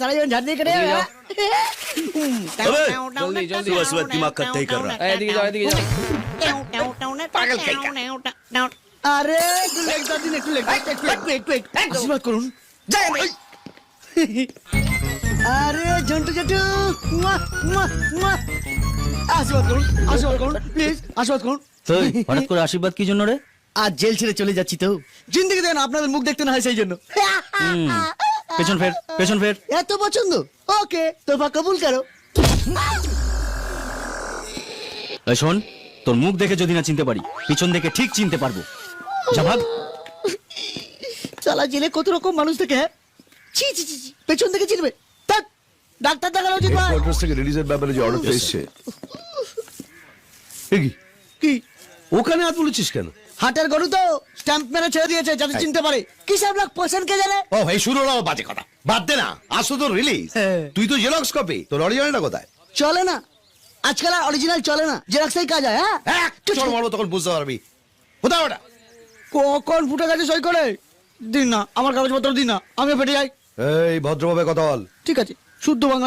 सारा जीवन झाड़ दिए करे सुबह सुबह दिमाग का तय कर रहा है। अरे आशीर्वाद করুন আরে ঝন্টু ঝন্টু আশীর্বাদ করুন প্লিজ আশীর্বাদ করুন। হঠাৎ করে আশীর্বাদ কি জন্য রে? আজ জেল ছেড়ে চলে যাচ্ছি তো জিন্দেগি দেন আপনাদের মুখ দেখতে না হয় সেই জন্য। পেছন ফের। এত পছন্দ ওকে তোফা কবুল করো। এই শোন, তোর মুখ দেখে যদি না চিনতে পারি পিছন দেখে ঠিক চিনতে পারবো। যা ভাগ। চালা জেলে কত রকম মানুষ থেকে ছি ছি ছি ছি, পেছন থেকে চিনবে থাক ডাক্তার দেখানো উচিত ভাই। কোয়ার্টার্স থেকে রিলিজের ব্যাপারে যে অর্ডারটা এসেছে কি ওখানে হাত বলেছিস কেন? হাটের গরু তো স্ট্যাম্প মেরে ছেড়ে দিয়েছে যাতে চিনতে পারে। কি সব লোক পছন্দ কে জানে? ও ভাই শুরু হলো বাজে কথা, বাদ দে না। আসো তো রিলিজ, তুই তো জেরক্স কপি, তোর অরিজিনালটা কোথায়? চলে না আজকাল আর অরিজিনাল চলে না, জেরক্সই কাজ হয়। হ্যাঁ চল মারবো তখন বুঝতে পারবি। কোথায় ওটা? কখন ফুটে গেছে সই করে দিন না, আমার কাগজপত্র দিন না, আমিও পেটে যাই। এই ভদ্রভাবে কথা বল। ঠিক আছে শুদ্ধ বাংলা